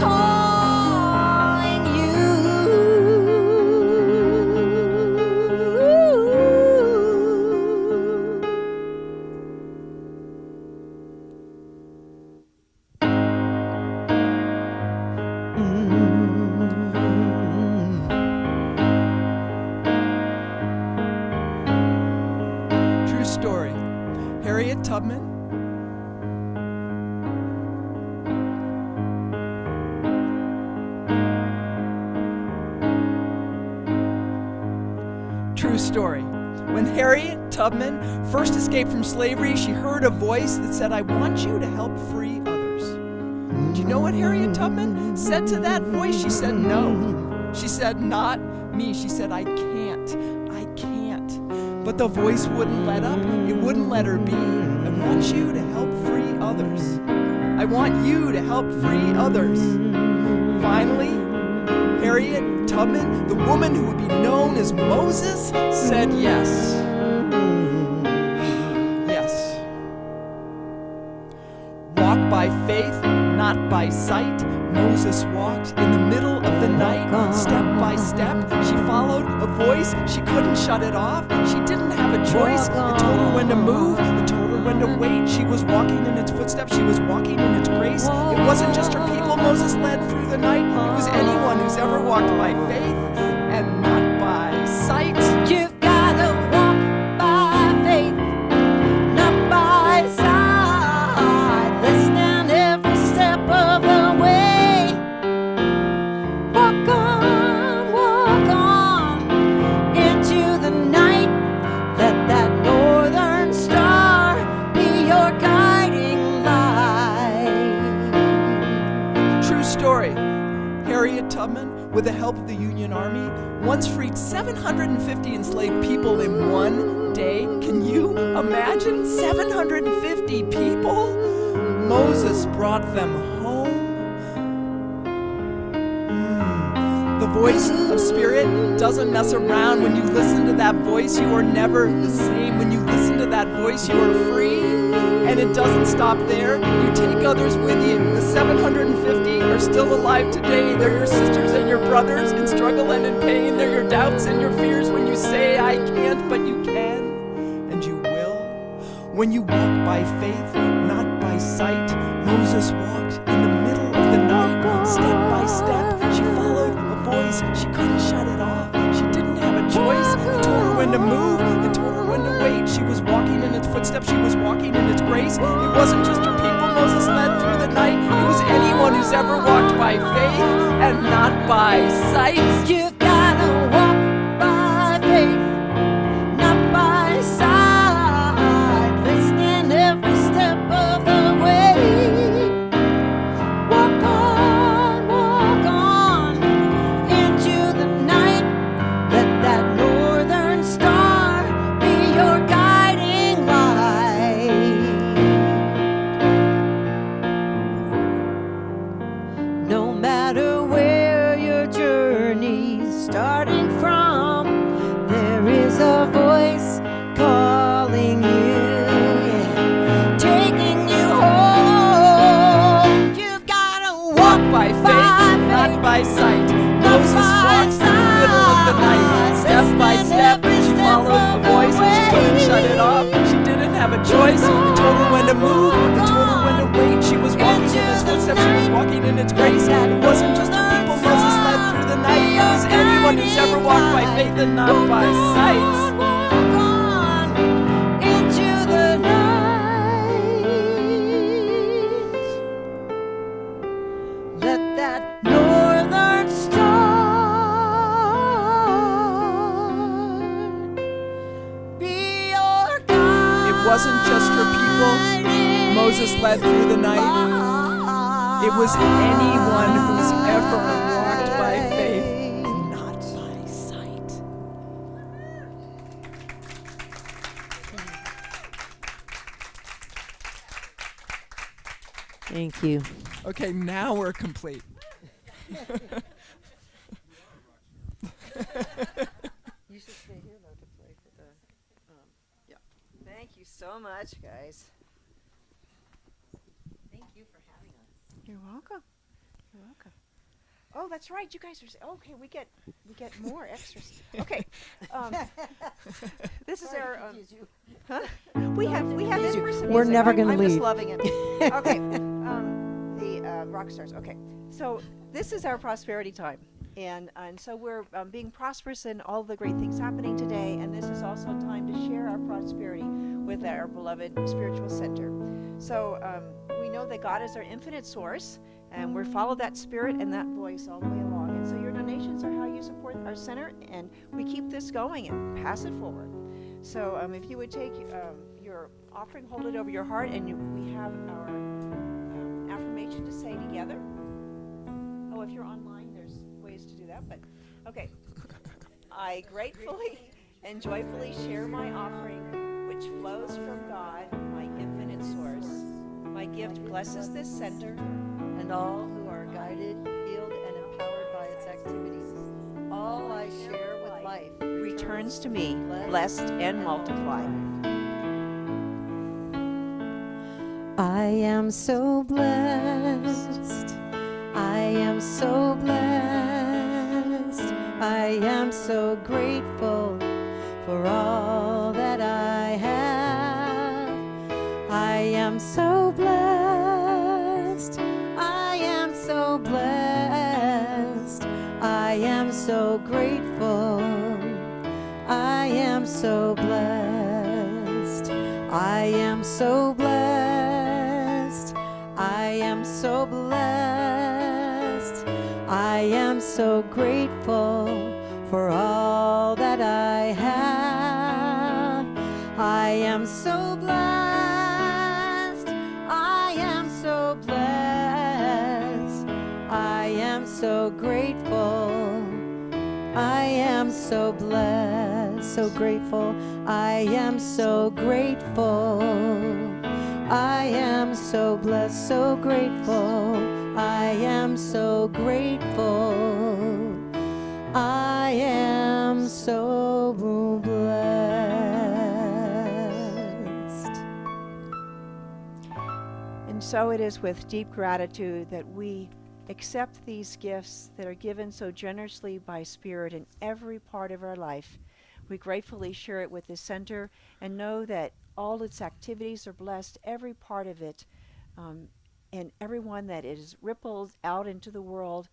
calling you. True story. Harriet Tubman. True story. When Harriet Tubman first escaped from slavery, she heard a voice that said, "I want you to help free others." Do you know what Harriet Tubman said to that voice? She said, "No." She said, "Not me." She said, "I can't. I can't." But the voice wouldn't let up. It wouldn't let her be. "I want you to help free others. I want you to help free others." Finally, Harriet Tubman, the woman who would be known as Moses, said yes. Yes. Walk by faith, not by sight. Moses walked in the middle of the night, step by step. She followed a voice. She couldn't shut it off. She didn't have a choice. It told her when to move. It told her when to wait. She was walking in its footsteps. She was walking in its grace. It wasn't just her people Moses led through the night. It was anyone who's ever walked by faith and not by sight. You've gotta walk by faith, not by sight. Listening every step of the way. Walk on into the night. Let that northern star be your guiding light. True story. Harriet Tubman, with the help of the Union Army, once freed 750 enslaved people in one day. Can you imagine 750 people? Moses brought them home. The voice of Spirit doesn't mess around. When you listen to that voice, you are never the same. When you listen to that voice, you are free. And it doesn't stop there. You take others with you. The 750 are still alive today. They're your sisters and your brothers in struggle and in pain. They're your doubts and your fears when you say, "I can't," but you can, and you will. When you walk by faith, not by sight. Moses walked in the middle of the night, step by step. She followed a voice. She couldn't shut it off. She didn't have a choice. It told her when to move. It told her when to wait. She was walking in its footsteps. She was walking in its grace. It wasn't just her people Moses led through the night. It was anyone who's ever walked by faith and not by sight. You've gotta walk by faith, not by sight. Listening every step of the way. Walk on into the night. Let that northern star be your guiding light. No matter where your journey's choice. It told her when to move, it told her when to wait. She was walking in its footsteps, she was walking in its grace. It wasn't just her people Moses led through the night. It was anyone who's ever walked by faith and not by sight. It wasn't just her people Moses led through the night. It was anyone who's ever walked by faith and not by sight. Thank you. Okay, now we're complete. You should stay here though to play for the. Thank you so much, guys. Thank you for having us. You're welcome. You're welcome. Oh, that's right. You guys are okay. We get more extras. Okay. This is our. Huh? We have in-person We're music. never I'm gonna just leave. loving it. Okay. The rock stars. Okay. So this is our prosperity time, and so we're being prosperous in all the great things happening today, and this is also a time to share our prosperity with our beloved spiritual center. So we know that God is our infinite source, and we follow that spirit and that voice all the way along. And so your donations are how you support our center, and we keep this going and pass it forward. So if you would take your offering, hold it over your heart, and we have our affirmation to say together. Oh, if you're online, there's ways to do that, but okay. I gratefully and joyfully share my offering, which flows from God, my infinite source. My gift blesses this center and all who are guided, healed, and empowered by its activities. All I share with life returns to me, blessed and multiplied. I am so blessed. I am so blessed. I am so grateful for all that I have. I am so blessed. I am so blessed. I am so grateful. I am so blessed. I am so blessed. I am so blessed. I am so grateful for all that I have. I am so blessed. I am so blessed. I am so grateful. I am so blessed, so grateful. I am so grateful. I am so blessed, so grateful. I am so grateful. I am so blessed. And so it is with deep gratitude that we accept these gifts that are given so generously by Spirit in every part of our life. We gratefully share it with the center and know that all its activities are blessed, every part of it, and everyone that is rippled out into the world.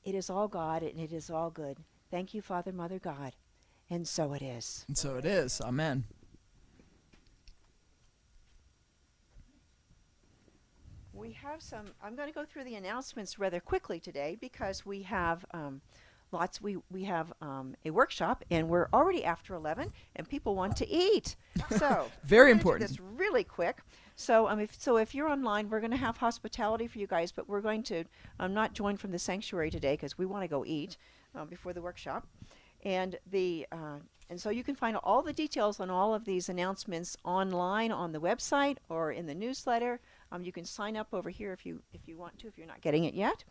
It is all God and it is all good. Thank you, Father, Mother, God. And so it is. And so it is. Amen. We have I'm going to go through the announcements rather quickly today because we have we have a workshop and we're already after 11 and people want to eat. So Very we're gonna important. do this really quick. So if you're online, we're going to have hospitality for you guys, but we're going to not join from the sanctuary today because we want to go eat before the workshop. And and so you can find all the details on all of these announcements online on the website or in the newsletter. You can sign up over here if you want to, if you're not getting it yet.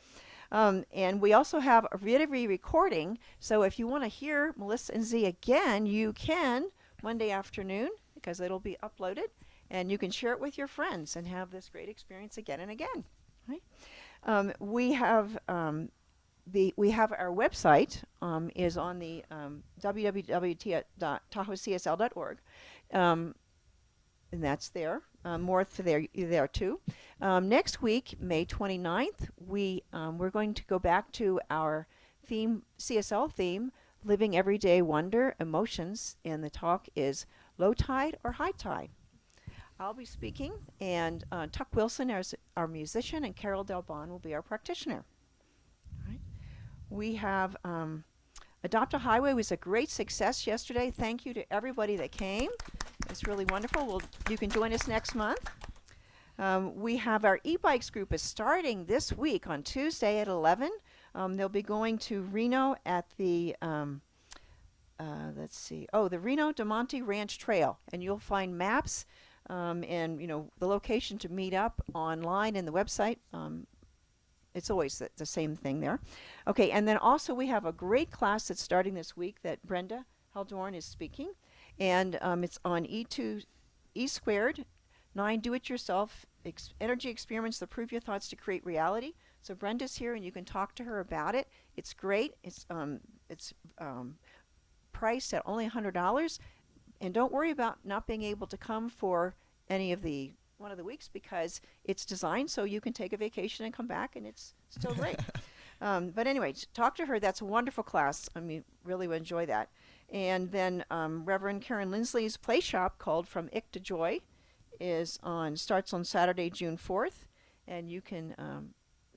And we also have a video recording. So if you want to hear Melissa and Z again, you can Monday afternoon because it'll be uploaded, and you can share it with your friends and have this great experience again and again. Right? We have our website is on the www.tahoecsl.org. and that's there. More for there too. Next week, May 29th, we're going to go back to our theme, CSL theme, Living Everyday Wonder Emotions, and the talk is Low Tide or High Tide. I'll be speaking, and Tuck Wilson is our musician, and Carol Delbon will be our practitioner. All right. We have Adopt a Highway was a great success yesterday. Thank you to everybody that came. It's really wonderful. You can join us next month. We have our e-bikes group is starting this week on Tuesday at 11. They'll be going to Reno at the the Reno de Monte Ranch Trail, and you'll find maps and the location to meet up online in the website. It's always the same thing there. Okay, and then also we have a great class that's starting this week that Brenda Haldorn is speaking, and it's on E squared, 9 do-it-yourself energy experiments that prove your thoughts to create reality. So Brenda's here, and you can talk to her about it. It's great. It's priced at only $100, and don't worry about not being able to come for any of the one of the weeks, because it's designed so you can take a vacation and come back, and it's still great. But anyway, talk to her. That's a wonderful class. I mean, really will enjoy that. And then Reverend Karen Lindsley's Play Shop, called From Ick to Joy, starts on Saturday, June 4th, and you can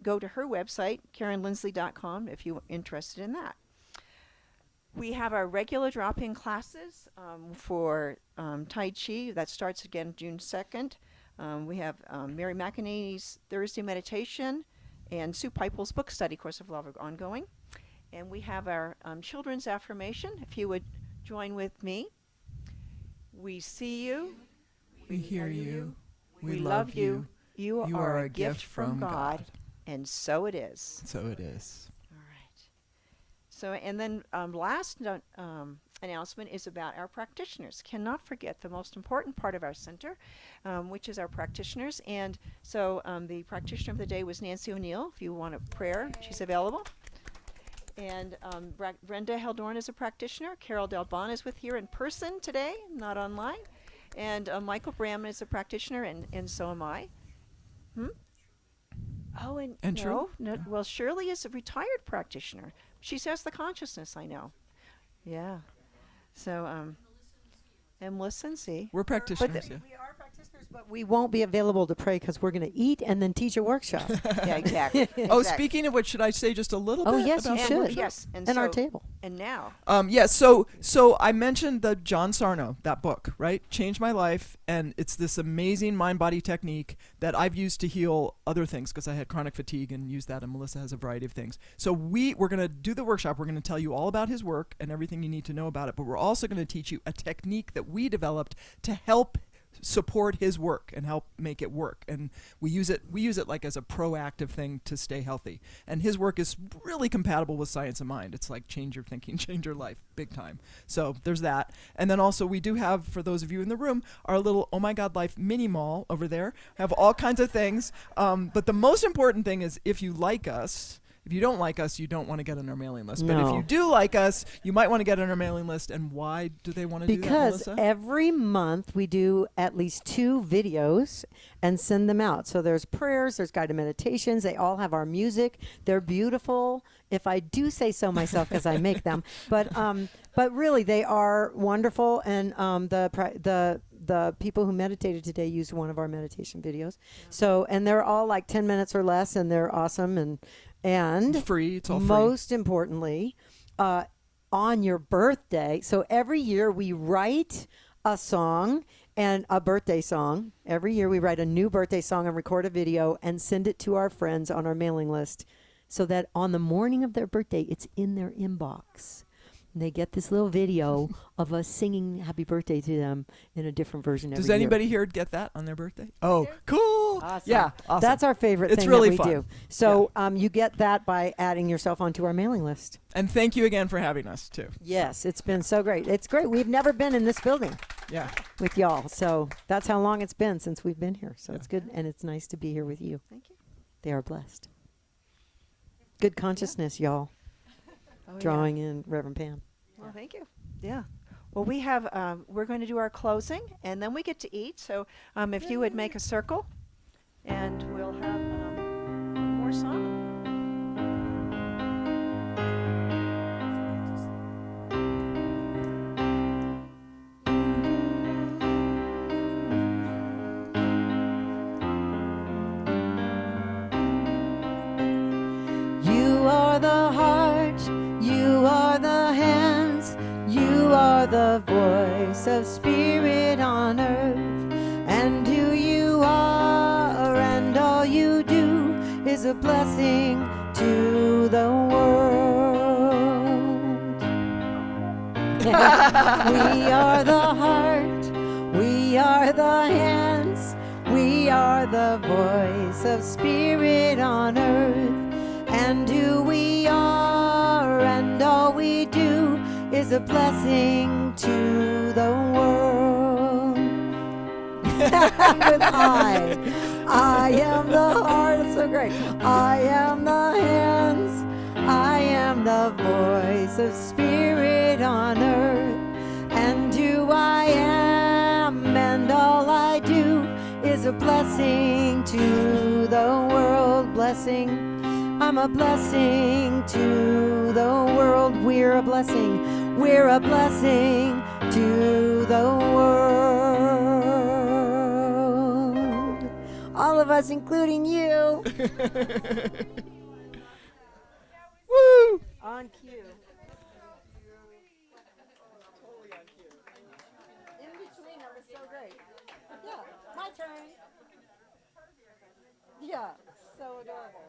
go to her website, KarenLindsley.com, if you're interested in that. We have our regular drop-in classes for Tai Chi. That starts again June 2nd. We have Mary McEnany's Thursday meditation and Sue Pipel's book study course of love are ongoing. And we have our children's affirmation. If you would join with me. We see you. We hear you. We love you. You are a gift from God. And so it is. So it is. All right. So, and then last announcement is about our practitioners. Cannot forget the most important part of our center, which is our practitioners. And so the practitioner of the day was Nancy O'Neill. If you want a prayer, she's available. And Brenda Haldorn is a practitioner. Carol Delbon is with here in person today, not online. And Michael Bramman is a practitioner, and so am I. Oh, and Shirley? Well, Shirley is a retired practitioner. She says the consciousness, I know. Yeah. So, and Melissa and C. We're practitioners. We are practitioners, but we won't be available to pray because we're going to eat and then teach a workshop. Yeah, exactly. Oh, speaking of which, should I say just a little bit yes, about you the should. workshop? Yes, And our table. And now. So I mentioned the John Sarno, that book, right? Changed my life, and it's this amazing mind-body technique that I've used to heal other things because I had chronic fatigue and used that, and Melissa has a variety of things. So we're going to do the workshop. We're going to tell you all about his work and everything you need to know about it, but we're also going to teach you a technique that we developed to help support his work and help make it work, and we use it like as a proactive thing to stay healthy. And his work is really compatible with Science of Mind. It's like change your thinking, change your life, big time. So there's that. And then also we do have, for those of you in the room, our little Oh My God Life mini mall over there. Have all kinds of things, but the most important thing is, if you like us. If you don't like us, you don't want to get on our mailing list. No. But if you do like us, you might want to get on our mailing list. And why do they want to do that, Because Melissa? every month we do at least 2 videos and send them out. So there's prayers, there's guided meditations. They all have our music. They're beautiful, if I do say so myself, because I make them. But really, they are wonderful. And the people who meditated today used one of our meditation videos. Yeah. So, and they're all like 10 minutes or less, and they're awesome. And It's free. It's all free. Most importantly, on your birthday. So every year we write a song and a birthday song. Every year we write a new birthday song and record a video and send it to our friends on our mailing list, so that on the morning of their birthday, it's in their inbox. And they get this little video of us singing happy birthday to them in a different version every Does year. anybody here get that on their birthday? Oh, cool. Awesome. Yeah, awesome. That's our favorite It's thing really that we fun. do. So you get that by adding yourself onto our mailing list. And thank you again for having us, too. Yes, it's been so great. It's great. We've never been in this building Yeah. with y'all. So that's how long it's been since we've been here. So Yeah. it's good, and it's nice to be here with you. Thank you. They are blessed. Good consciousness, y'all. Oh, Drawing in Reverend Pam. Well, thank you. Yeah. Well, we're going to do our closing, and then we get to eat. So if you would make a circle, and we'll have one more song. You are the heart, you are the hands, you are the voice of spirit on earth. And who you are and all you do is a blessing to the world. We are the heart, we are the hands, we are the voice of spirit on earth. And who we are and all we do is a blessing to the world. With I am the heart. It's so great. I am the hands. I am the voice of spirit on earth. And who I am and all I do is a blessing to the world. Blessing. I'm a blessing to the world. We're a blessing. We're a blessing to the world. All of us, including you. Woo! On cue. In between, that was so great. Yeah, my turn. Yeah, so adorable.